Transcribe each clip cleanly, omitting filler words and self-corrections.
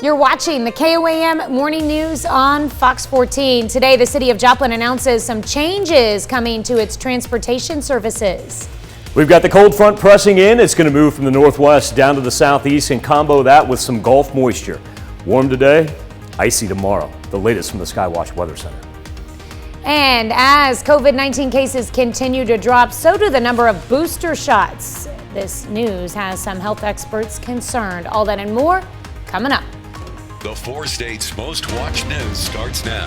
You're watching the KOAM Morning News on Fox 14. Today, the city of Joplin announces some changes coming to its transportation services. We've got the cold front pressing in. It's going to move from the northwest down to the southeast and combo that with some Gulf moisture. Warm today, icy tomorrow. The latest from the Skywatch Weather Center. And as COVID-19 cases continue to drop, so do the number of booster shots. This news has some health experts concerned. All that and more coming up. The 4 states' most watched news starts now.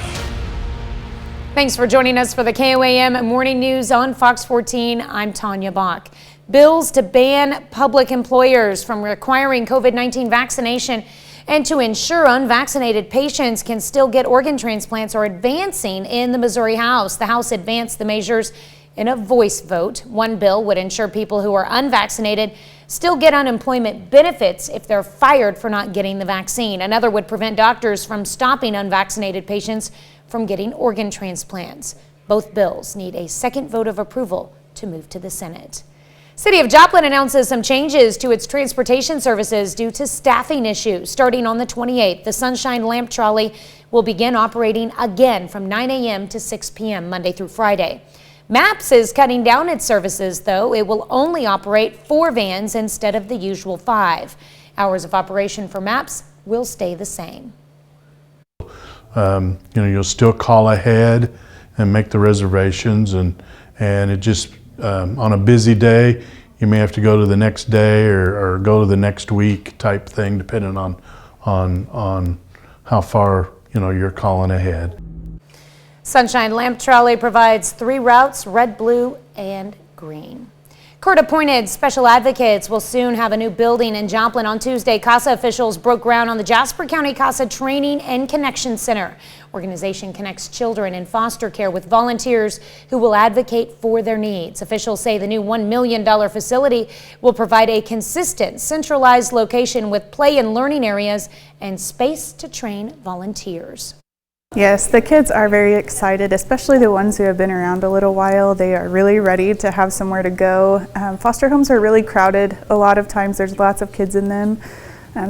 Thanks for joining us for the KOAM Morning News on Fox 14. I'm Tanya Bach. Bills to ban public employers from requiring COVID-19 vaccination and to ensure unvaccinated patients can still get organ transplants are advancing in the Missouri House. The House advanced the measures in a voice vote. One bill would ensure people who are unvaccinated still get unemployment benefits if they're fired for not getting the vaccine. Another would prevent doctors from stopping unvaccinated patients from getting organ transplants. Both bills need a second vote of approval to move to the Senate. City of Joplin announces some changes to its transportation services due to staffing issues. Starting on the 28th, the Sunshine Lamp Trolley will begin operating again from 9 a.m. to 6 p.m. Monday through Friday. MAPS is cutting down its services, though. It will only operate 4 vans instead of the usual 5. Hours of operation for MAPS will stay the same. You'll still call ahead and make the reservations, and it just on a busy day, you may have to go to the next day or go to the next week type thing, depending on how far you're calling ahead. Sunshine Lamp Trolley provides 3 routes: red, blue, and green. Court-appointed special advocates will soon have a new building in Joplin. On Tuesday, CASA officials broke ground on the Jasper County CASA Training and Connection Center. Organization connects children in foster care with volunteers who will advocate for their needs. Officials say the new $1 million facility will provide a consistent, centralized location with play and learning areas and space to train volunteers. Yes, the kids are very excited, especially the ones who have been around a little while. They are really ready to have somewhere to go. Foster homes are really crowded. A lot of times there's lots of kids in them.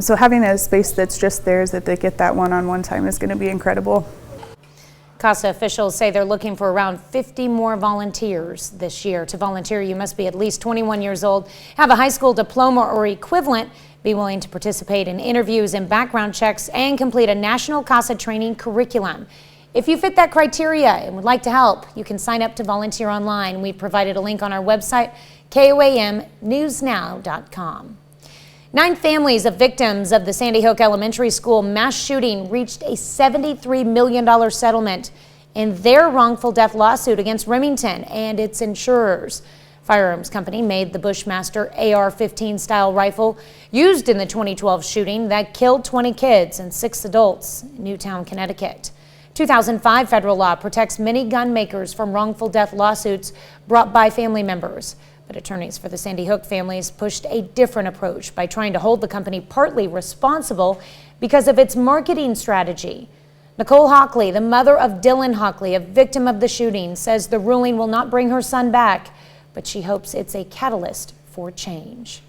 So having a space that's just theirs that they get that one-on-one time is going to be incredible. CASA officials say they're looking for around 50 more volunteers this year. To volunteer, you must be at least 21 years old, have a high school diploma or equivalent, be willing to participate in interviews and background checks, and complete a national CASA training curriculum. If you fit that criteria and would like to help, you can sign up to volunteer online. We've provided a link on our website, KOAMnewsnow.com. 9 families of victims of the Sandy Hook Elementary School mass shooting reached a $73 million settlement in their wrongful death lawsuit against Remington and its insurers. Firearms company made the Bushmaster AR-15 style rifle used in the 2012 shooting that killed 20 kids and 6 adults in Newtown, Connecticut. 2005 federal law protects many gun makers from wrongful death lawsuits brought by family members. But attorneys for the Sandy Hook families pushed a different approach by trying to hold the company partly responsible because of its marketing strategy. Nicole Hockley, the mother of Dylan Hockley, a victim of the shooting, says the ruling will not bring her son back, but she hopes it's a catalyst for change.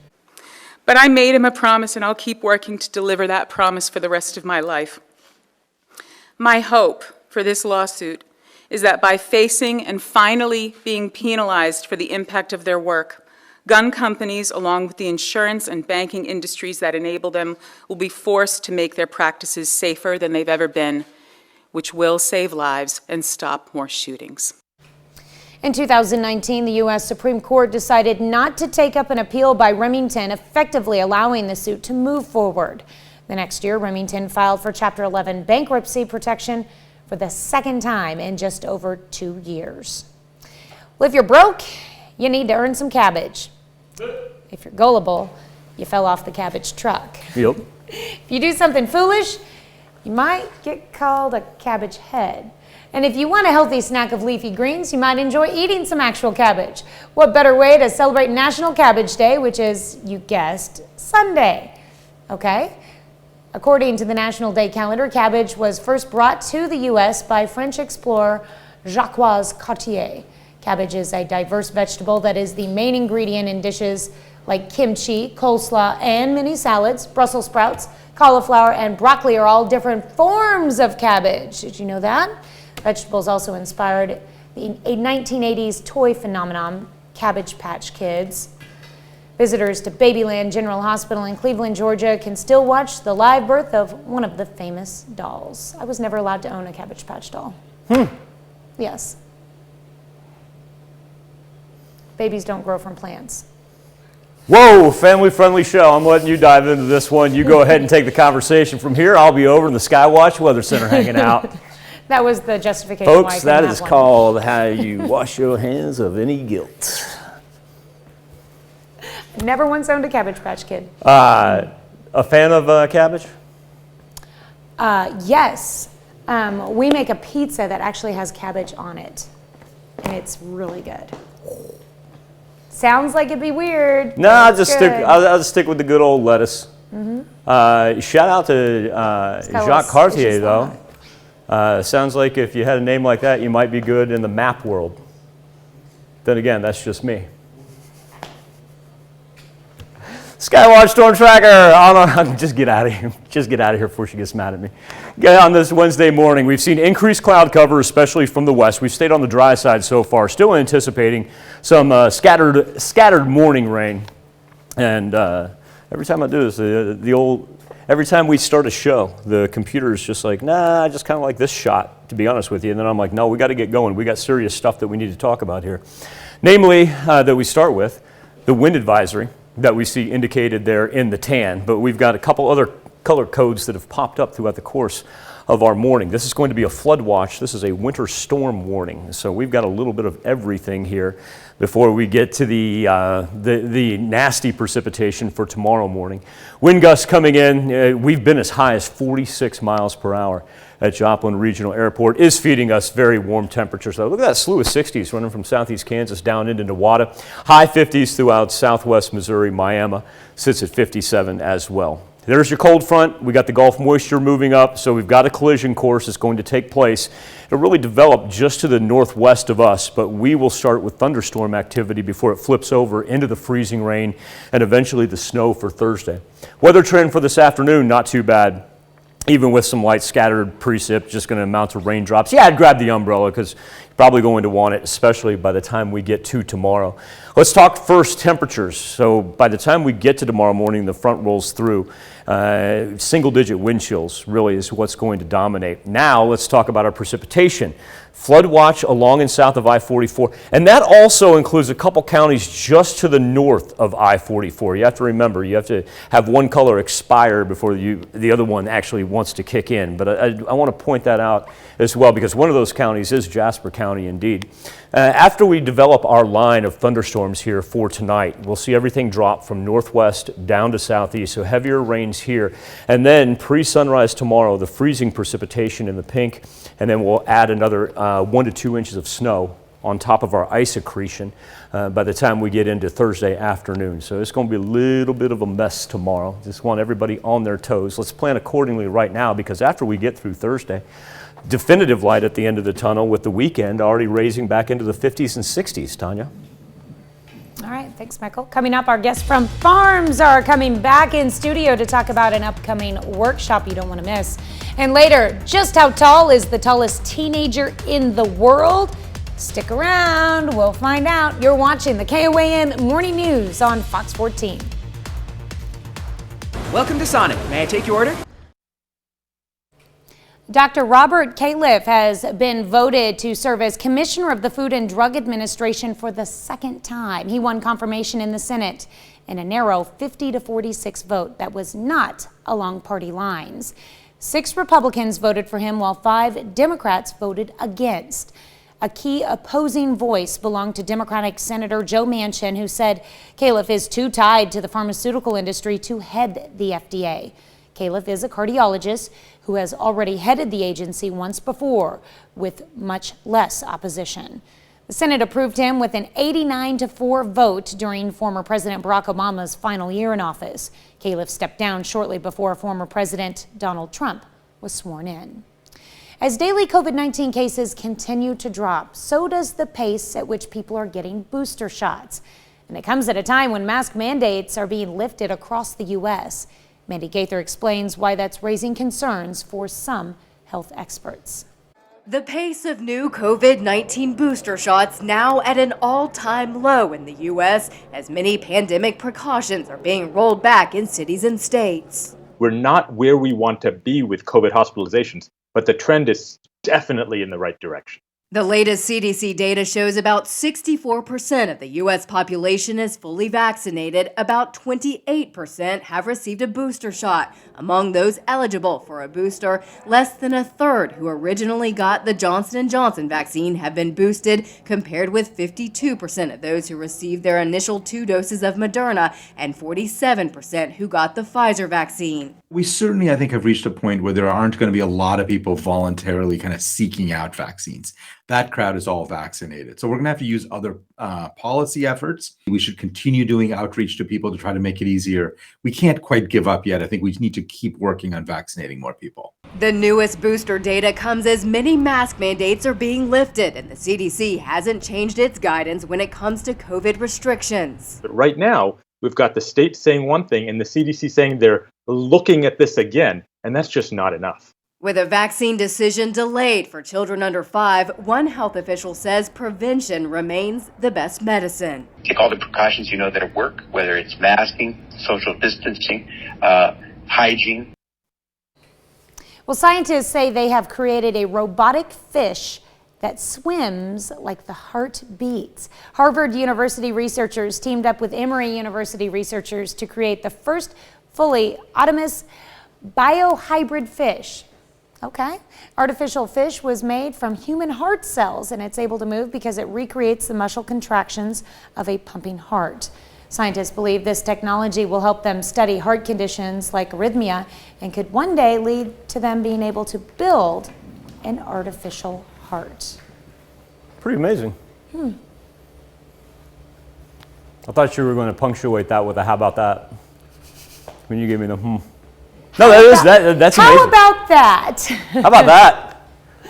But I made him a promise, and I'll keep working to deliver that promise for the rest of my life. My hope for this lawsuit is that by facing and finally being penalized for the impact of their work, gun companies, along with the insurance and banking industries that enable them, will be forced to make their practices safer than they've ever been, which will save lives and stop more shootings. In 2019, the U.S. Supreme Court decided not to take up an appeal by Remington, effectively allowing the suit to move forward. The next year, Remington filed for Chapter 11 bankruptcy protection for the second time in just over 2 years. Well, if you're broke, you need to earn some cabbage. If you're gullible, you fell off the cabbage truck. Yep. If you do something foolish, you might get called a cabbage head. And if you want a healthy snack of leafy greens, you might enjoy eating some actual cabbage. What better way to celebrate National Cabbage Day, which is, you guessed, Sunday, okay? According to the National Day calendar, cabbage was first brought to the U.S. by French explorer Jacques Cartier. Cabbage is a diverse vegetable that is the main ingredient in dishes like kimchi, coleslaw, and many salads. Brussels sprouts, Cauliflower and broccoli are all different forms of cabbage. Did you know that? Vegetables also inspired a 1980s toy phenomenon, Cabbage Patch Kids. Visitors to Babyland General Hospital in Cleveland, Georgia can still watch the live birth of one of the famous dolls. I was never allowed to own a Cabbage Patch doll. Yes. Babies don't grow from plants. Whoa, family-friendly show. I'm letting you dive into this one. You go ahead and take the conversation from here. I'll be over in the Skywatch Weather Center hanging out. That was the justification. Folks, that is called how you wash your hands of any guilt. Never once owned a Cabbage Patch Kid. A fan of cabbage? Yes. We make a pizza that actually has cabbage on it, and it's really good. Sounds like it'd be weird. No, I'll just stick with the good old lettuce. Shout out to Jacques Cartier, though. Sounds like if you had a name like that, you might be good in the map world. Then again, that's just me. Skywatch Storm Tracker. Just get out of here. Just get out of here before she gets mad at me. On this Wednesday morning, we've seen increased cloud cover, especially from the west. We've stayed on the dry side so far, still anticipating some scattered morning rain. And every time I do this, every time we start a show, the computer is just like, nah, I just kind of like this shot, to be honest with you. And then I'm like, no, we got to get going. We got serious stuff that we need to talk about here. Namely, that we start with the wind advisory that we see indicated there in the tan, but we've got a couple other color codes that have popped up throughout the course of our morning. This is going to be a flood watch. This is a winter storm warning. So we've got a little bit of everything here before we get to the nasty precipitation for tomorrow morning. Wind gusts coming in. We've been as high as 46 miles per hour at Joplin Regional Airport. Is feeding us very warm temperatures, though. Look at that slew of 60s running from southeast Kansas down into Newada. High 50s throughout southwest Missouri. Miami sits at 57 as well. There's your cold front. We got the Gulf moisture moving up, so we've got a collision course that's going to take place. It'll really develop just to the northwest of us, but we will start with thunderstorm activity before it flips over into the freezing rain and eventually the snow for Thursday. Weather trend for this afternoon, not too bad. Even with some light scattered precip, just going to amount to raindrops. Yeah, I'd grab the umbrella because you're probably going to want it, especially by the time we get to tomorrow. Let's talk first temperatures. So by the time we get to tomorrow morning, the front rolls through. Single-digit wind chills really is what's going to dominate. Now let's talk about our precipitation. Flood watch along and south of I-44, and that also includes a couple counties just to the north of I-44. You have to remember, you have to have one color expire before the other one actually wants to kick in. But I want to point that out as well, because one of those counties is Jasper County indeed. After we develop our line of thunderstorms here for tonight, we'll see everything drop from northwest down to southeast, so heavier rains here. And then pre-sunrise tomorrow, the freezing precipitation in the pink, and then we'll add another 1 to 2 inches of snow on top of our ice accretion by the time we get into Thursday afternoon. So it's going to be a little bit of a mess tomorrow. Just want everybody on their toes. Let's plan accordingly right now, because after we get through Thursday, definitive light at the end of the tunnel with the weekend already raising back into the 50s and 60s, Tanya. All right, thanks, Michael. Coming up, our guests from Farms are coming back in studio to talk about an upcoming workshop you don't want to miss. And later, just how tall is the tallest teenager in the world? Stick around, we'll find out. You're watching the KOAM Morning News on Fox 14. Welcome to Sonic. May I take your order? Dr. Robert Califf has been voted to serve as Commissioner of the Food and Drug Administration for the second time. He won confirmation in the Senate in a narrow 50-46 vote that was not along party lines. 6 Republicans voted for him while 5 Democrats voted against. A key opposing voice belonged to Democratic Senator Joe Manchin, who said Califf is too tied to the pharmaceutical industry to head the FDA. Califf is a cardiologist who has already headed the agency once before with much less opposition. The Senate approved him with an 89-4 vote during former President Barack Obama's final year in office. Califf stepped down shortly before former President Donald Trump was sworn in. As daily COVID-19 cases continue to drop, so does the pace at which people are getting booster shots. And it comes at a time when mask mandates are being lifted across the U.S. Mandy Gaither explains why that's raising concerns for some health experts. The pace of new COVID-19 booster shots now at an all-time low in the U.S. as many pandemic precautions are being rolled back in cities and states. We're not where we want to be with COVID hospitalizations, but the trend is definitely in the right direction. The latest CDC data shows about 64% of the U.S. population is fully vaccinated. About 28% have received a booster shot. Among those eligible for a booster, less than a third who originally got the Johnson & Johnson vaccine have been boosted, compared with 52% of those who received their initial 2 doses of Moderna and 47% who got the Pfizer vaccine. We certainly, I think, have reached a point where there aren't going to be a lot of people voluntarily kind of seeking out vaccines. That crowd is all vaccinated. So we're going to have to use other policy efforts. We should continue doing outreach to people to try to make it easier. We can't quite give up yet. I think we need to keep working on vaccinating more people. The newest booster data comes as many mask mandates are being lifted, and the CDC hasn't changed its guidance when it comes to COVID restrictions. But right now, we've got the state saying one thing and the CDC saying they're looking at this again, and that's just not enough. With a vaccine decision delayed for children under 5, one health official says prevention remains the best medicine. Take all the precautions you know that work, whether it's masking, social distancing, hygiene. Well, scientists say they have created a robotic fish that swims like the heart beats. Harvard University researchers teamed up with Emory University researchers to create the first fully autonomous biohybrid fish. Okay. Artificial fish was made from human heart cells, and it's able to move because it recreates the muscle contractions of a pumping heart. Scientists believe this technology will help them study heart conditions like arrhythmia and could one day lead to them being able to build an artificial heart. Pretty amazing. I thought you were going to punctuate that with a how about that when you gave me the No, that's amazing. How about that? How about that?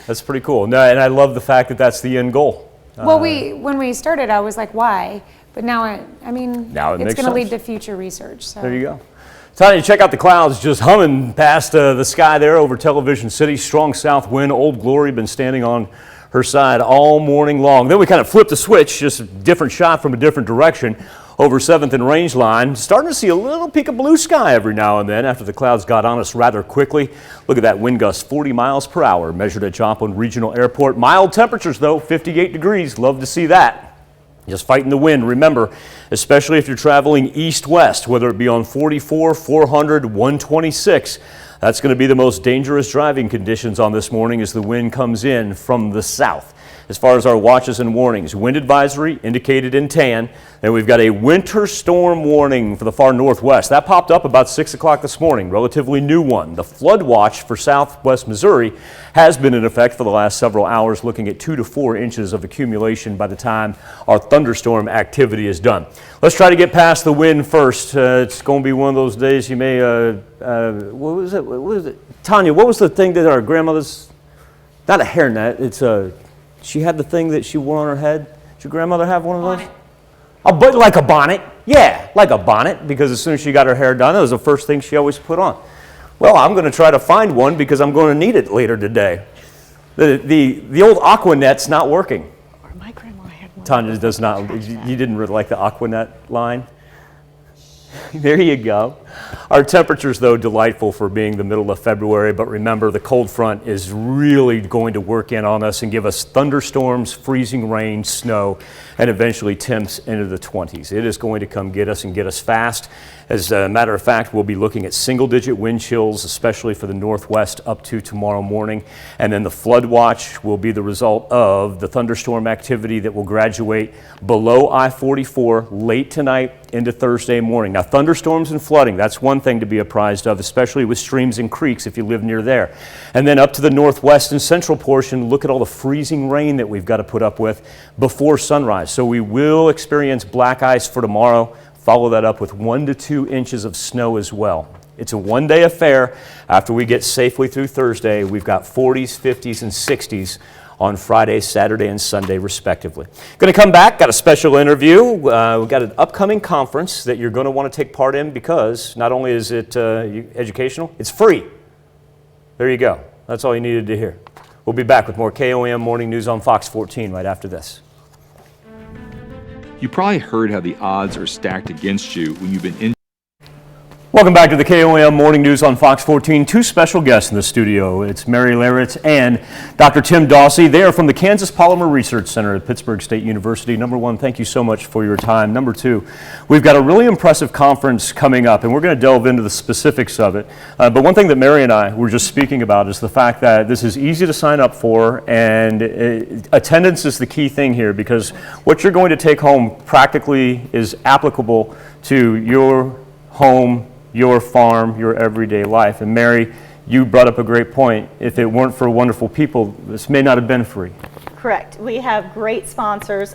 That's pretty cool. No, and I love the fact that that's the end goal. Well, when we started, I was like, why? But now, Now it it's makes going to lead sense. to future research. So. There you go. Tanya, check out the clouds just humming past the sky there over Television City. Strong south wind. Old Glory been standing on her side all morning long. Then we kind of flipped the switch, just a different shot from a different direction over 7th and Range Line. Starting to see a little peek of blue sky every now and then after the clouds got on us rather quickly. Look at that wind gust, 40 miles per hour measured at Joplin Regional Airport. Mild temperatures though, 58 degrees. Love to see that. Just fighting the wind, remember, especially if you're traveling east-west, whether it be on 44, 400, 126. That's going to be the most dangerous driving conditions on this morning as the wind comes in from the south. As far as our watches and warnings, wind advisory indicated in tan, and we've got a winter storm warning for the far northwest. That popped up about 6 o'clock this morning, relatively new one. The flood watch for southwest Missouri has been in effect for the last several hours, looking at 2 to 4 inches of accumulation by the time our thunderstorm activity is done. Let's try to get past the wind first. It's going to be one of those days you may, what was it? Tanya, what was the thing that our grandmother's, not a hairnet, it's a, she had the thing that she wore on her head. Did your grandmother have one of those? Bonnet. Oh, but like a bonnet. Yeah, like a bonnet, because as soon as she got her hair done, that was the first thing she always put on. Well, I'm going to try to find one because I'm going to need it later today. The old Aquanet's not working. Or my grandma had one. Tanya does not. You didn't really like the Aquanet line? There you go. Our temperatures, though, delightful for being the middle of February, but remember the cold front is really going to work in on us and give us thunderstorms, freezing rain, snow, and eventually temps into the 20s. It is going to come get us and get us fast. As a matter of fact, we'll be looking at single-digit wind chills, especially for the northwest up to tomorrow morning. And then the flood watch will be the result of the thunderstorm activity that will graduate below I-44 late tonight into Thursday morning. Now, thunderstorms and flooding, that's one thing to be apprised of, especially with streams and creeks if you live near there. And then up to the northwest and central portion, look at all the freezing rain that we've got to put up with before sunrise. So we will experience black ice for tomorrow. Follow that up with 1 to 2 inches of snow as well. It's a one-day affair. After we get safely through Thursday, we've got 40s, 50s, and 60s on Friday, Saturday, and Sunday, respectively. Going to come back, got a special interview. We've got an upcoming conference that you're going to want to take part in because not only is it educational, it's free. There you go. That's all you needed to hear. We'll be back with more KOAM Morning News on Fox 14 right after this. You probably heard how the odds are stacked against you when you've been in. Welcome back to the KOAM Morning News on Fox 14. Two special guests in the studio. It's Mary Laritz and Dr. Tim Dawsey. They are from the Kansas Polymer Research Center at Pittsburgh State University. Number one, thank you so much for your time. Number two, we've got a really impressive conference coming up, and we're going to delve into the specifics of it. But one thing that Mary and I were just speaking about is the fact that this is easy to sign up for, and attendance is the key thing here, because what you're going to take home practically is applicable to your home, your farm, your everyday life. And Mary, you brought up a great point. If it weren't for wonderful people, this may not have been free. Correct. We have great sponsors.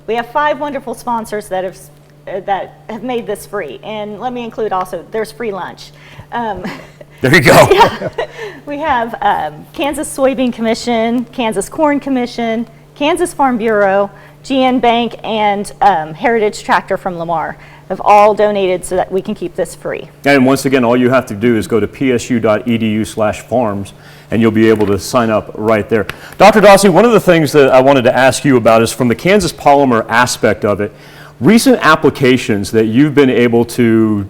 We have 5 wonderful sponsors that have made this free. And let me include also, there's free lunch. There you go. We have Kansas Soybean Commission, Kansas Corn Commission, Kansas Farm Bureau, GN Bank, and Heritage Tractor from Lamar have all donated so that we can keep this free. And once again, all you have to do is go to psu.edu/farms and you'll be able to sign up right there. Dr. Dawsey, one of the things that I wanted to ask you about is from the Kansas Polymer aspect of it, recent applications that you've been able to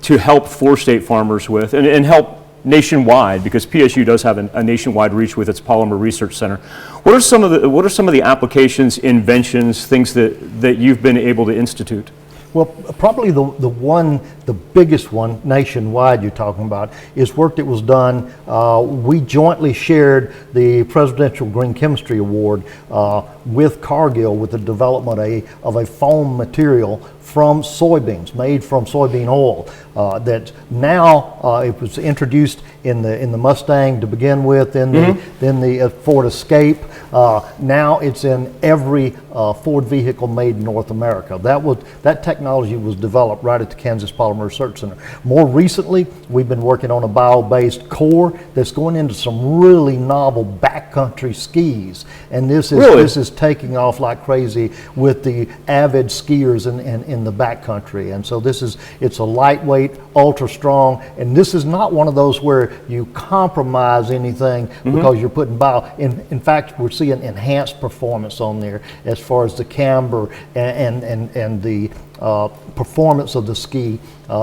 help 4-state farmers with and help nationwide, because PSU does have a nationwide reach with its Polymer Research Center. What are some of the applications, inventions, things that you've been able to institute? Well, probably the biggest one nationwide you're talking about is work that was done. We jointly shared the Presidential Green Chemistry Award with Cargill with the development of a foam material from soybeans, made from soybean oil. That now it was introduced in the Mustang to begin with, then the Ford Escape. Now it's in every Ford vehicle made in North America. That technology was developed right at the Kansas Polymer Research Center. More recently, we've been working on a bio-based core that's going into some really novel backcountry skis, and this is taking off like crazy with the avid skiers in the backcountry. And so it's a lightweight, ultra strong, and this is not one of those where you compromise anything because you're putting bio. In fact, we're seeing enhanced performance on there as far as the camber and the performance of the ski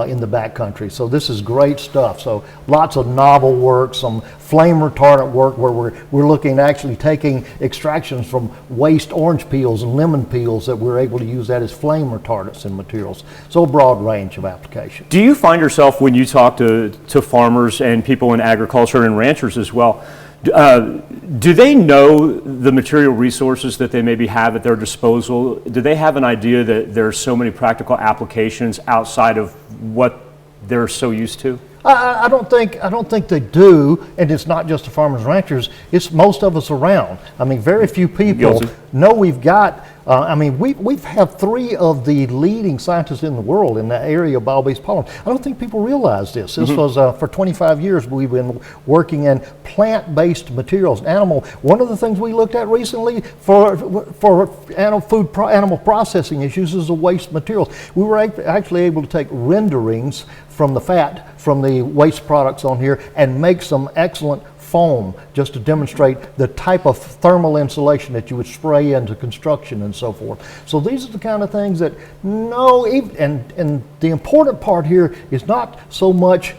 in the backcountry. So this is great stuff. So lots of novel work, some flame retardant work where we're looking at actually taking extractions from waste orange peels and lemon peels that we're able to use that as flame retardants in materials. So a broad range of applications. Do you find yourself, when you talk to farmers and people in agriculture and ranchers as well, do they know the material resources that they maybe have at their disposal? Do they have an idea that there are so many practical applications outside of what they're so used to? I don't think they do, and it's not just the farmers and ranchers. It's most of us around. I mean, very few people know we've got. We've have 3 of the leading scientists in the world in the area of bio-based polymers. I don't think people realize this. This was for 25 years we've been working in plant-based materials, animal. One of the things we looked at recently for animal processing issues is the waste materials. We were actually able to take renderings from the fat from the waste products on here and make some excellent foam just to demonstrate the type of thermal insulation that you would spray into construction and so forth. So these are the kind of things that and the important part here is not so much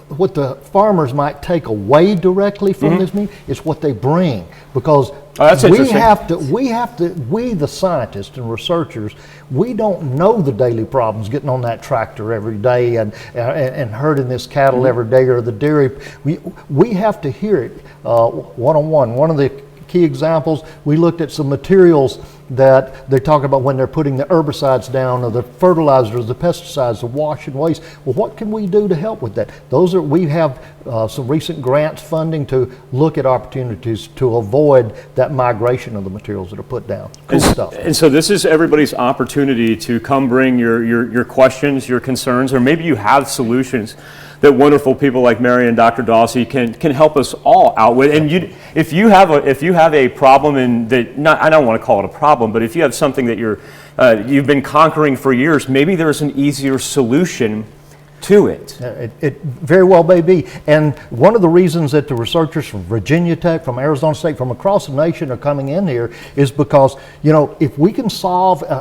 what the farmers might take away directly from this meeting, it's what they bring, because we the scientists and researchers, we don't know the daily problems getting on that tractor every day and herding this cattle every day or the dairy. We have to hear it one-on-one. One of the key examples, we looked at some materials that they talk about when they're putting the herbicides down or the fertilizers, the pesticides, the wash and waste. Well, what can we do to help with that? We have some recent grants funding to look at opportunities to avoid that migration of the materials that are put down. Cool stuff. And so this is everybody's opportunity to come bring your questions, your concerns, or maybe you have solutions that wonderful people like Mary and Dr. Dawsey can help us all out with. And if you have a problem, and I don't want to call it a problem, but if you have something that you've been conquering for years, maybe there's an easier solution to it. It very well may be. And one of the reasons that the researchers from Virginia Tech, from Arizona State, from across the nation are coming in here is because, if we can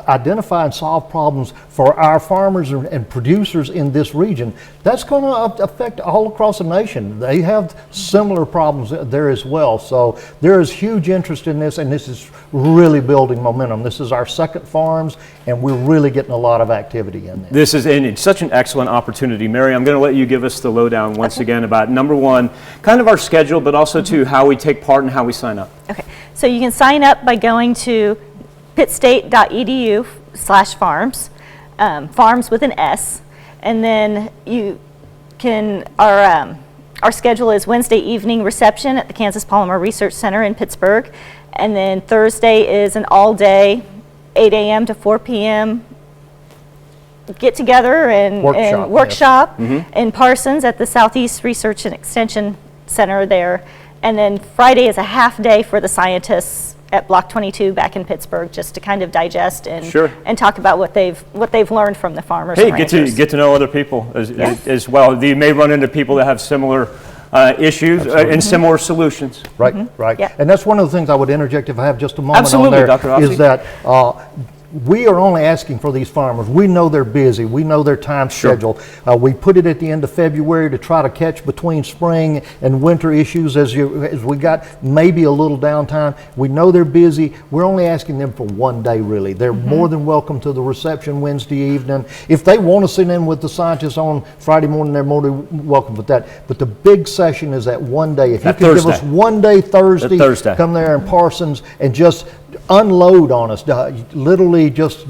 identify and solve problems for our farmers and producers in this region, that's going to affect all across the nation. They have similar problems there as well. So there is huge interest in this, and this is really building momentum. This is our second farms, and we're really getting a lot of activity in there. And it's such an excellent opportunity. Mary, I'm going to let you give us the lowdown once again about, number one, kind of our schedule, but also two, how we take part and how we sign up. Okay, so you can sign up by going to pittstate.edu/farms, farms with an S, and then you can, our schedule is Wednesday evening reception at the Kansas Polymer Research Center in Pittsburgh, and then Thursday is an all-day, 8 a.m. to 4 p.m. get together and workshop in Parsons at the Southeast Research and Extension Center there. And then Friday is a half day for the scientists at Block 22 back in Pittsburgh, just to kind of digest and talk about what they've learned from the farmers. Hey, and ranchers. get to know other people as well. You may run into people that have similar issues and similar solutions. Right, right. Yeah. And that's one of the things I would interject if I have just a moment on there, Dr. is that we are only asking for these farmers. We know they're busy. We know their time schedule. We put it at the end of February to try to catch between spring and winter issues as we got maybe a little downtime. We know they're busy. We're only asking them for one day, really. They're more than welcome to the reception Wednesday evening. If they want to sit in with the scientists on Friday morning, they're more than welcome with that. But the big session is that one day. If you can give us one day Thursday, come there in Parsons and just unload on us, literally just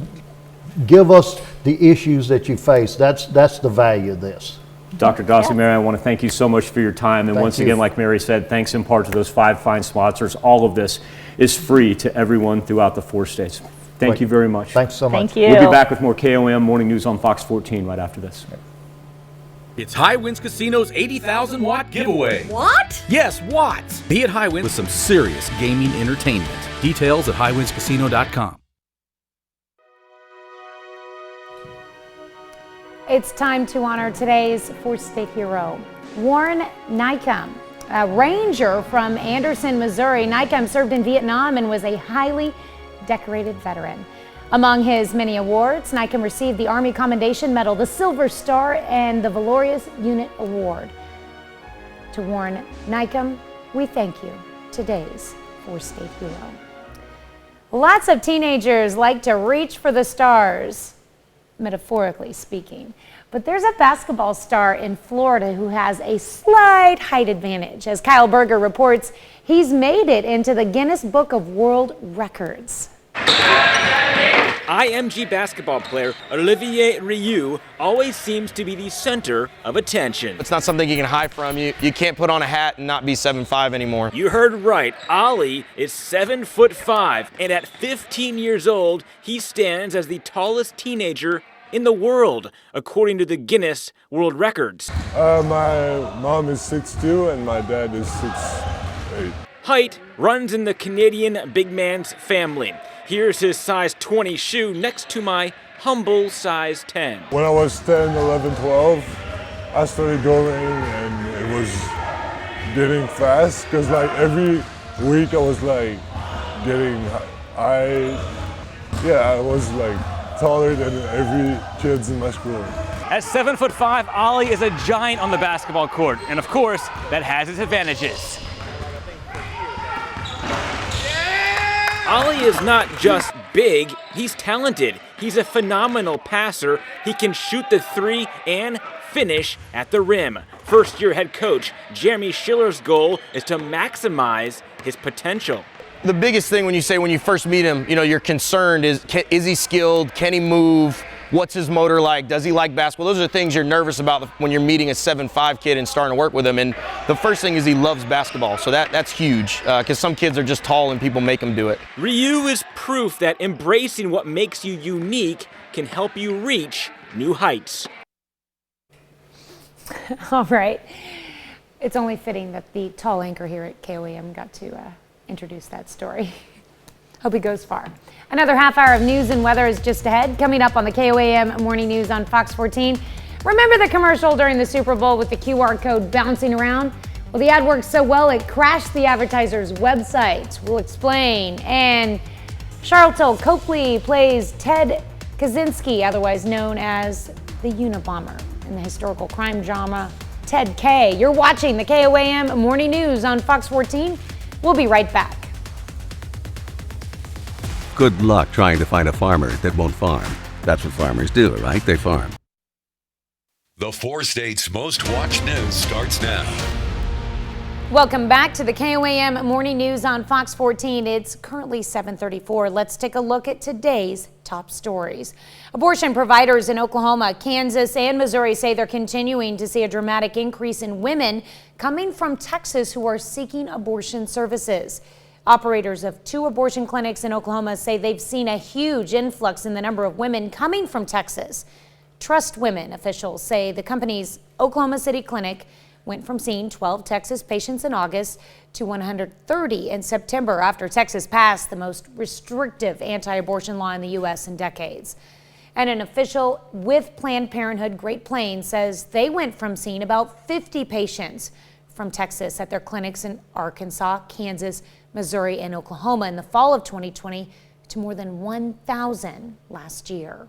give us the issues that you face. That's the value of this. Dr. Dawsey, Mary, I want to thank you so much for your time. And once again, like Mary said, thanks in part to those 5 fine sponsors. All of this is free to everyone throughout the 4 states. Thank you very much. Thanks so much. Thank you. We'll be back with more KOAM Morning News on Fox 14 right after this. It's High Winds Casino's 80,000 watt giveaway. What? Yes, watts. Be at High Winds with some serious gaming entertainment. Details at highwindscasino.com. It's time to honor today's 4th state hero, Warren Nycomb, a ranger from Anderson, Missouri. Nycomb served in Vietnam and was a highly decorated veteran. Among his many awards, Nycomb received the Army Commendation Medal, the Silver Star, and the Valorious Unit Award. To Warren Nycomb, we thank you, today's 4th state hero. Lots of teenagers like to reach for the stars, metaphorically speaking. But there's a basketball star in Florida who has a slight height advantage. As Kyle Berger reports, he's made it into the Guinness Book of World Records. IMG basketball player Olivier Rioux always seems to be the center of attention. It's not something you can hide from. You can't put on a hat and not be 7'5" anymore. You heard right. Ollie is 7'5", and at 15 years old, he stands as the tallest teenager in the world, according to the Guinness World Records. My mom is 6'2" and my dad is 6'8". Height runs in the Canadian big man's family. Here's his size 20 shoe next to my humble size 10. When I was 10, 11, 12, I started going and it was getting fast because like every week I was like getting I was like taller than every kids in my school. At 7'5", Ollie is a giant on the basketball court, and of course, that has its advantages. Ollie is not just big, he's talented. He's a phenomenal passer. He can shoot the 3 and finish at the rim. First-year head coach Jeremy Schiller's goal is to maximize his potential. The biggest thing when you first meet him, you're concerned is he skilled? Can he move? What's his motor like? Does he like basketball? Those are the things you're nervous about when you're meeting a 7'5" kid and starting to work with him. And the first thing is he loves basketball. So that's huge because some kids are just tall and people make them do it. Rioux is proof that embracing what makes you unique can help you reach new heights. All right. It's only fitting that the tall anchor here at KOAM got to introduce that story. Hope he goes far. Another half hour of news and weather is just ahead. Coming up on the KOAM Morning News on Fox 14. Remember the commercial during the Super Bowl with the QR code bouncing around? Well, the ad worked so well it crashed the advertiser's website. We'll explain. And Charlotte Copley plays Ted Kaczynski, otherwise known as the Unabomber, in the historical crime drama Ted K. You're watching the KOAM Morning News on Fox 14. We'll be right back. Good luck trying to find a farmer that won't farm. That's what farmers do, right? They farm. The 4 states' most watched news starts now. Welcome back to the KOAM Morning News on Fox 14. It's currently 7:34. Let's take a look at today's top stories. Abortion providers in Oklahoma, Kansas, and Missouri say they're continuing to see a dramatic increase in women coming from Texas who are seeking abortion services. Operators of 2 abortion clinics in Oklahoma say they've seen a huge influx in the number of women coming from Texas. Trust Women officials say the company's Oklahoma City clinic went from seeing 12 Texas patients in August to 130 in September after Texas passed the most restrictive anti-abortion law in the U.S. in decades. And an official with Planned Parenthood Great Plains says they went from seeing about 50 patients from Texas at their clinics in Arkansas, Kansas, Missouri, and Oklahoma in the fall of 2020 to more than 1,000 last year.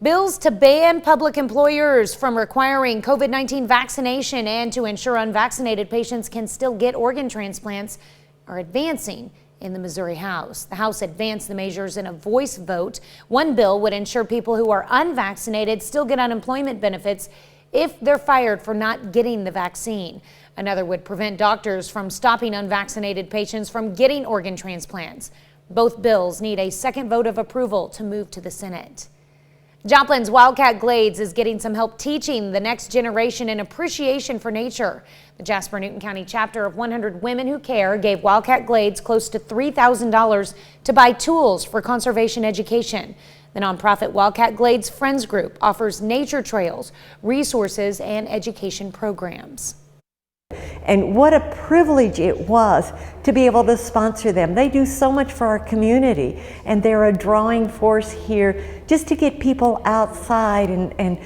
Bills to ban public employers from requiring COVID-19 vaccination and to ensure unvaccinated patients can still get organ transplants are advancing in the Missouri House. The House advanced the measures in a voice vote. One bill would ensure people who are unvaccinated still get unemployment benefits if they're fired for not getting the vaccine. Another would prevent doctors from stopping unvaccinated patients from getting organ transplants. Both bills need a second vote of approval to move to the Senate. Joplin's Wildcat Glades is getting some help teaching the next generation an appreciation for nature. The Jasper-Newton County chapter of 100 Women Who Care gave Wildcat Glades close to $3,000 to buy tools for conservation education. The nonprofit Wildcat Glades Friends Group offers nature trails, resources, and education programs. And what a privilege it was to be able to sponsor them. They do so much for our community, and they're a drawing force here just to get people outside and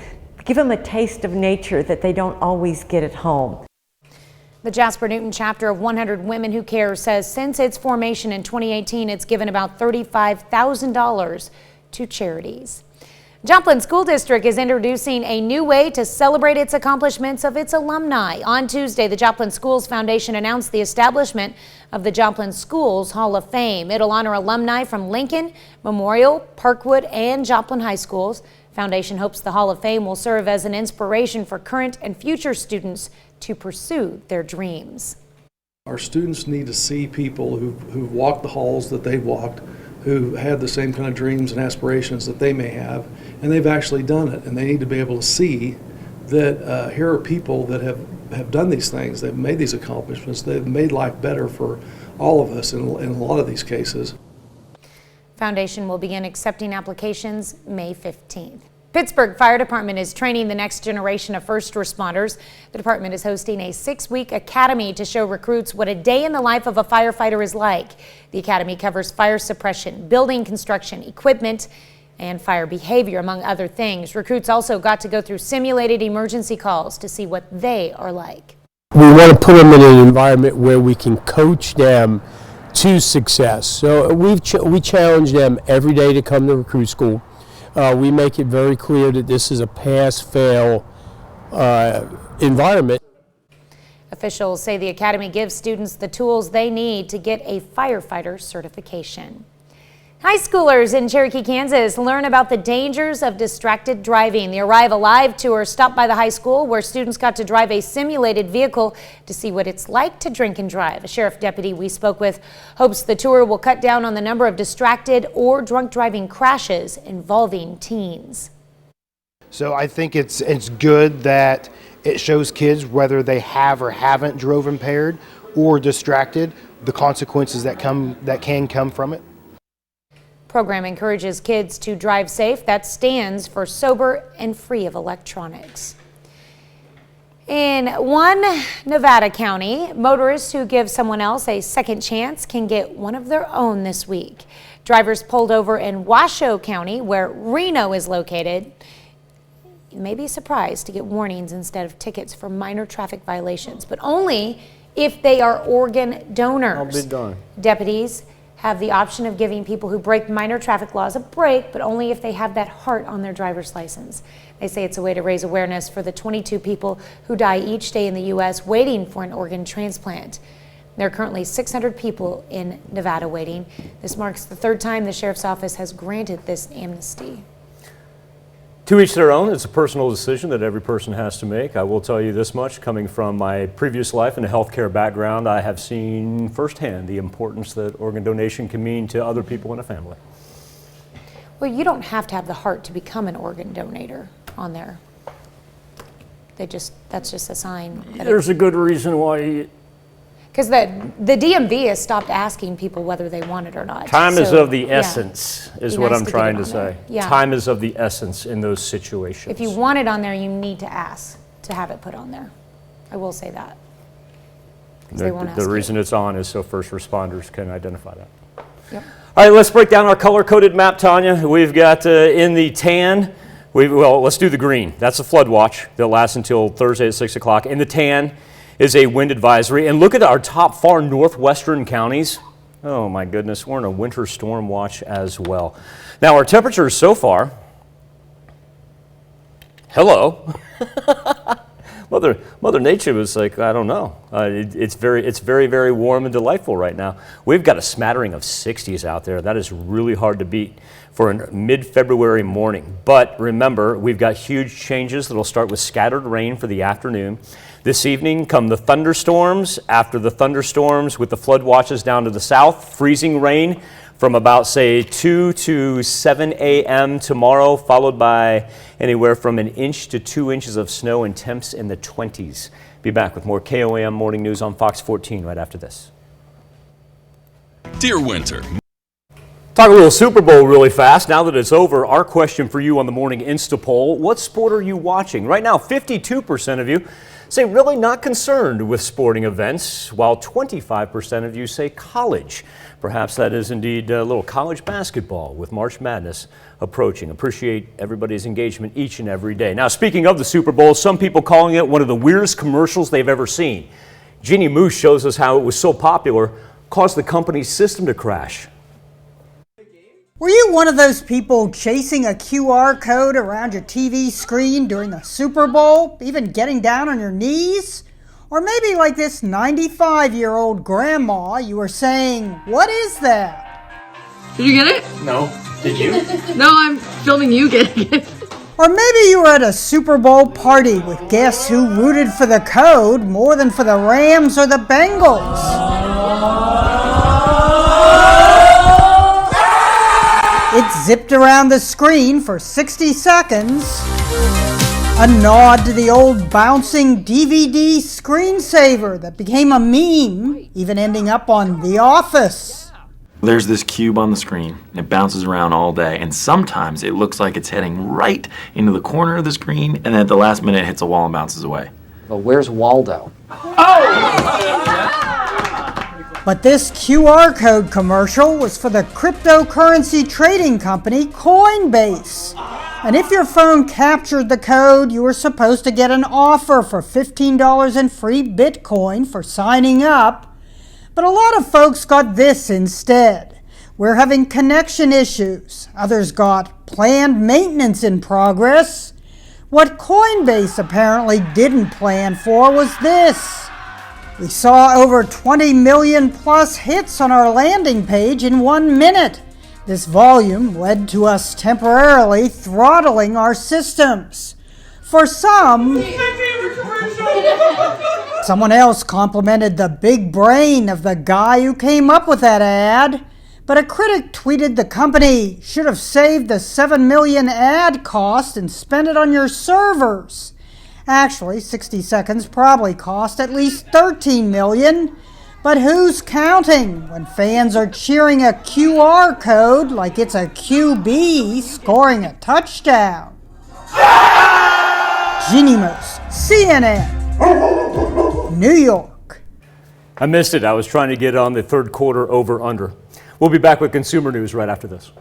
give them a taste of nature that they don't always get at home. The Jasper-Newton chapter of 100 Women Who Care says since its formation in 2018, it's given about $35,000 to charities. Joplin School District is introducing a new way to celebrate its accomplishments of its alumni. On Tuesday, the Joplin Schools Foundation announced the establishment of the Joplin Schools Hall of Fame. It'll honor alumni from Lincoln, Memorial, Parkwood, and Joplin High Schools. Foundation hopes the Hall of Fame will serve as an inspiration for current and future students to pursue their dreams. Our students need to see people who've walked the halls that they've walked, who had the same kind of dreams and aspirations that they may have, and they've actually done it. And they need to be able to see that here are people that have done these things, they've made these accomplishments, they've made life better for all of us in a lot of these cases. Foundation will begin accepting applications May 15th. Pittsburgh Fire Department is training the next generation of first responders. The department is hosting a 6-week academy to show recruits what a day in the life of a firefighter is like. The academy covers fire suppression, building construction, equipment, and fire behavior, among other things. Recruits also got to go through simulated emergency calls to see what they are like. We want to put them in an environment where we can coach them to success. So we challenge them every day to come to recruit school. We make it very clear that this is a pass-fail environment. Officials say the academy gives students the tools they need to get a firefighter certification. High schoolers in Cherokee, Kansas learn about the dangers of distracted driving. The Arrive Alive tour stopped by the high school where students got to drive a simulated vehicle to see what it's like to drink and drive. A sheriff deputy we spoke with hopes the tour will cut down on the number of distracted or drunk driving crashes involving teens. So I think it's good that it shows kids whether they have or haven't drove impaired or distracted, the consequences that can come from it. Program encourages kids to drive safe. That stands for sober and free of electronics. In one Nevada county, motorists who give someone else a second chance can get one of their own this week. Drivers pulled over in Washoe County, where Reno is located, you may be surprised to get warnings instead of tickets for minor traffic violations, but only if they are organ donors. I'll be darned. Deputies have the option of giving people who break minor traffic laws a break, but only if they have that heart on their driver's license. They say it's a way to raise awareness for the 22 people who die each day in the U.S. waiting for an organ transplant. There are currently 600 people in Nevada waiting. This marks the third time the Sheriff's Office has granted this amnesty. To each their own. It's a personal decision that every person has to make. I will tell you this much, coming from my previous life and a healthcare background, I have seen firsthand the importance that organ donation can mean to other people in a family. Well, you don't have to have the heart to become an organ donator on there. That's just a sign. There's a good reason why. Because the DMV has stopped asking people whether they want it or not. Time is of the essence, is what I'm trying to say. Yeah. Time is of the essence in those situations. If you want it on there, you need to ask to have it put on there. I will say that. The reason it's on is so first responders can identify that. Yep. All right, let's break down our color-coded map, Tanya. We've got in the tan, well, let's do the green. That's a flood watch that lasts until Thursday at 6 o'clock. In the tan is a wind advisory. And look at our top far northwestern counties. Oh my goodness, we're in a winter storm watch as well. Now our temperatures so far, hello. Mother Nature was like, I don't know. It's very, very warm and delightful right now. We've got a smattering of 60s out there. That is really hard to beat for a mid-February morning. But remember, we've got huge changes that'll start with scattered rain for the afternoon. This evening come the thunderstorms. After the thunderstorms with the flood watches down to the south, freezing rain from about, say, 2 to 7 a.m. tomorrow, followed by anywhere from 1 inch to 2 inches of snow and temps in the 20s. Be back with more KOAM Morning News on Fox 14 right after this. Dear Winter. Talk a little Super Bowl really fast. Now that it's over, our question for you on the morning Insta poll, what sport are you watching? Right now, 52% of you say really not concerned with sporting events, while 25% of you say college. Perhaps that is indeed a little college basketball with March Madness approaching. Appreciate everybody's engagement each and every day. Now, speaking of the Super Bowl, some people calling it one of the weirdest commercials they've ever seen. Jeannie Moose shows us how it was so popular, caused the company's system to crash. Were you one of those people chasing a QR code around your TV screen during the Super Bowl, even getting down on your knees? Or maybe like this 95-year-old grandma, you were saying, what is that? Did you get it? No. Did you? No, I'm filming you getting it. Or maybe you were at a Super Bowl party with guests who rooted for the code more than for the Rams or the Bengals. It zipped around the screen for 60 seconds. A nod to the old bouncing DVD screensaver that became a meme, even ending up on The Office. There's this cube on the screen. It bounces around all day, and sometimes it looks like it's heading right into the corner of the screen, and then at the last minute it hits a wall and bounces away. But where's Waldo? But this QR code commercial was for the cryptocurrency trading company Coinbase. And if your phone captured the code, you were supposed to get an offer for $15 in free Bitcoin for signing up. But a lot of folks got this instead. We're having connection issues. Others got planned maintenance in progress. What Coinbase apparently didn't plan for was this. We saw over 20 million plus hits on our landing page in 1 minute. This volume led to us temporarily throttling our systems. For some, someone else complimented the big brain of the guy who came up with that ad. But a critic tweeted the company should have saved the $7 million ad cost and spent it on your servers. Actually, 60 seconds probably cost at least $13 million. But who's counting when fans are cheering a QR code like it's a QB scoring a touchdown? Jeannie Moose, CNN, New York. I missed it. I was trying to get on the third quarter over under. We'll be back with consumer news right after this.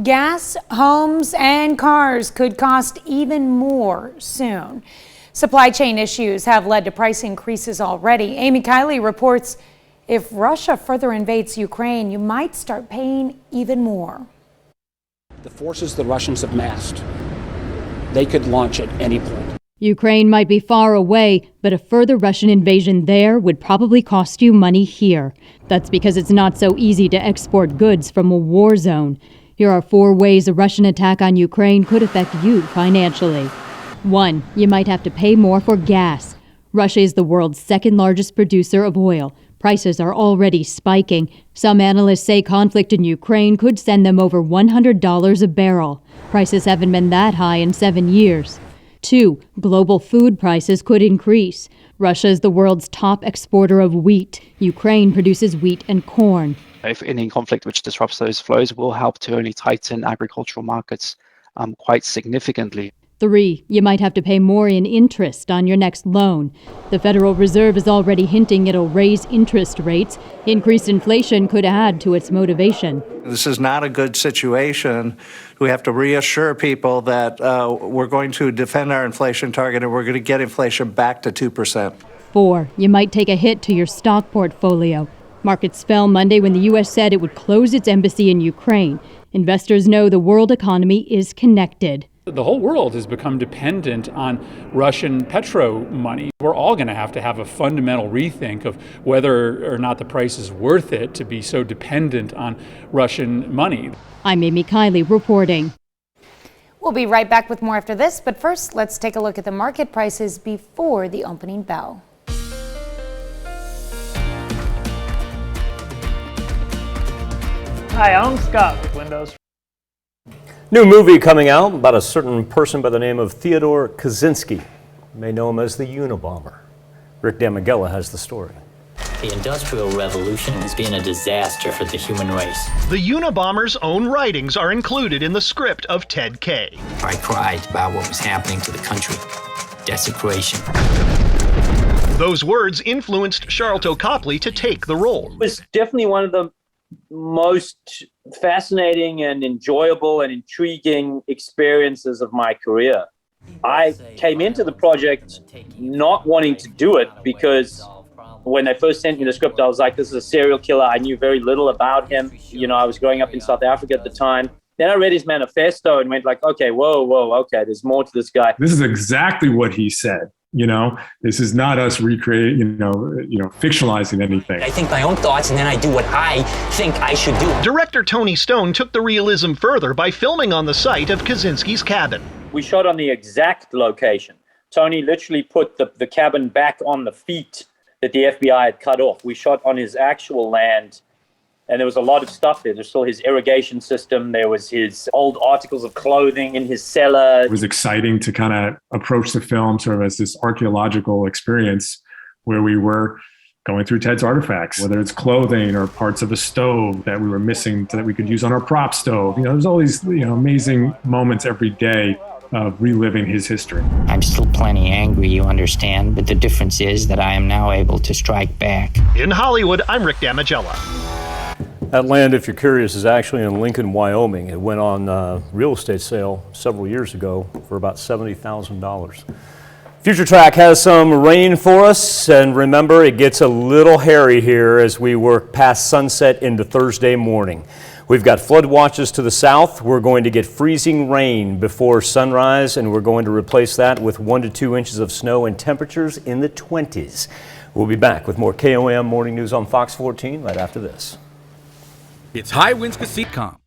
Gas, homes, and cars could cost even more soon. Supply chain issues have led to price increases already. Amy Kiley reports if Russia further invades Ukraine, you might start paying even more. The forces the Russians have massed, they could launch at any point. Ukraine might be far away, but a further Russian invasion there would probably cost you money here. That's because it's not so easy to export goods from a war zone. Here are 4 ways a Russian attack on Ukraine could affect you financially. 1. You might have to pay more for gas. Russia is the world's second largest producer of oil. Prices are already spiking. Some analysts say conflict in Ukraine could send them over $100 a barrel. Prices haven't been that high in 7 years. 2. Global food prices could increase. Russia is the world's top exporter of wheat. Ukraine produces wheat and corn. If any conflict which disrupts those flows will help to only tighten agricultural markets quite significantly. 3. You might have to pay more in interest on your next loan. The Federal Reserve is already hinting it'll raise interest rates. Increased inflation could add to its motivation. This is not a good situation. We have to reassure people that we're going to defend our inflation target and we're going to get inflation back to 2%. 4. You might take a hit to your stock portfolio. Markets fell Monday when the U.S. said it would close its embassy in Ukraine. Investors know the world economy is connected. The whole world has become dependent on Russian petro money. We're all going to have a fundamental rethink of whether or not the price is worth it to be so dependent on Russian money. I'm Amy Kiley reporting. We'll be right back with more after this, but first let's take a look at the market prices before the opening bell. Hi, I'm Scott with Windows. New movie coming out about a certain person by the name of Theodore Kaczynski. You may know him as the Unabomber. Rick Damagella has the story. The Industrial Revolution has been a disaster for the human race. The Unabomber's own writings are included in the script of Ted K. I cried about what was happening to the country. Desecration. Those words influenced Charlton Copley to take the role. It was definitely one of the most fascinating and enjoyable and intriguing experiences of my career. I came into the project not wanting to do it because when they first sent me the script, I was like, this is a serial killer. I knew very little about him. You know, I was growing up in South Africa at the time. Then I read his manifesto and went like, okay, whoa, okay, there's more to this guy. This is exactly what he said. You know, this is not us recreating, fictionalizing anything. I think my own thoughts and then I do what I think I should do. Director Tony Stone took the realism further by filming on the site of Kaczynski's cabin. We shot on the exact location. Tony literally put the cabin back on the feet that the FBI had cut off. We shot on his actual land. And there was a lot of stuff there. There's still his irrigation system. There was his old articles of clothing in his cellar. It was exciting to kind of approach the film sort of as this archaeological experience where we were going through Ted's artifacts, whether it's clothing or parts of a stove that we were missing that we could use on our prop stove. There's all these amazing moments every day of reliving his history. I'm still plenty angry, you understand, but the difference is that I am now able to strike back. In Hollywood, I'm Rick Damagella. That land, if you're curious, is actually in Lincoln, Wyoming. It went on real estate sale several years ago for about $70,000. Future Track has some rain for us, and remember, it gets a little hairy here as we work past sunset into Thursday morning. We've got flood watches to the south. We're going to get freezing rain before sunrise, and we're going to replace that with 1 to 2 inches of snow and temperatures in the 20s. We'll be back with more KOAM Morning News on Fox 14 right after this. It's High Winds Casino.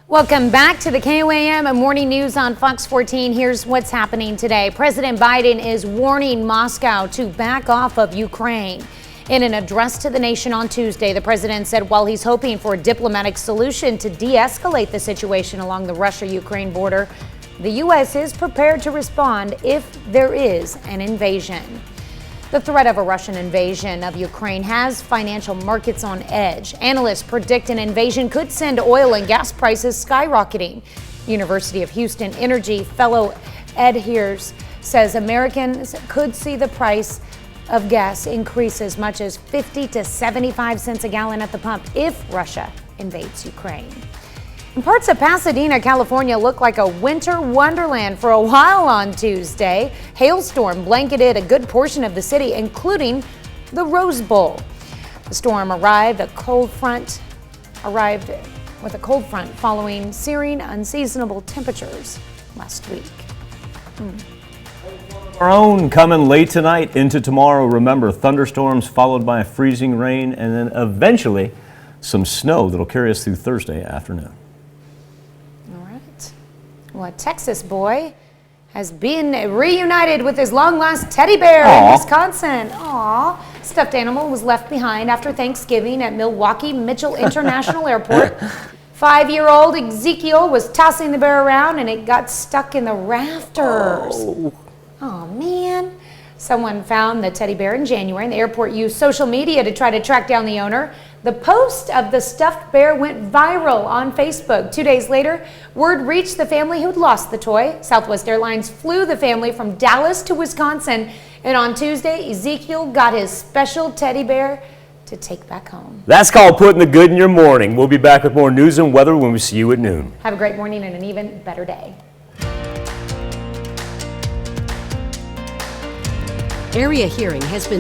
Welcome back to the KOAM Morning News on Fox 14. Here's what's happening today. President Biden is warning Moscow to back off of Ukraine. In an address to the nation on Tuesday, the president said while he's hoping for a diplomatic solution to de-escalate the situation along the Russia-Ukraine border, the U.S. is prepared to respond if there is an invasion. The threat of a Russian invasion of Ukraine has financial markets on edge. Analysts predict an invasion could send oil and gas prices skyrocketing. University of Houston Energy fellow Ed Heers says Americans could see the price of gas increase as much as 50 to 75 cents a gallon at the pump if Russia invades Ukraine. And parts of Pasadena, California look like a winter wonderland for a while on Tuesday. Hailstorm blanketed a good portion of the city, including the Rose Bowl. The storm arrived with a cold front following searing unseasonable temperatures last week. Our own coming late tonight into tomorrow. Remember, thunderstorms followed by freezing rain and then eventually some snow that'll carry us through Thursday afternoon. Well, a Texas boy has been reunited with his long-lost teddy bear in Wisconsin. Aww. Stuffed animal was left behind after Thanksgiving at Milwaukee Mitchell International Airport. 5-year-old Ezekiel was tossing the bear around and it got stuck in the rafters. Oh, man. Someone found the teddy bear in January and the airport used social media to try to track down the owner. The post of the stuffed bear went viral on Facebook. 2 days later, word reached the family who'd lost the toy. Southwest Airlines flew the family from Dallas to Wisconsin, and on Tuesday, Ezekiel got his special teddy bear to take back home. That's called putting the good in your morning. We'll be back with more news and weather when we see you at noon. Have a great morning and an even better day. Area Hearing has been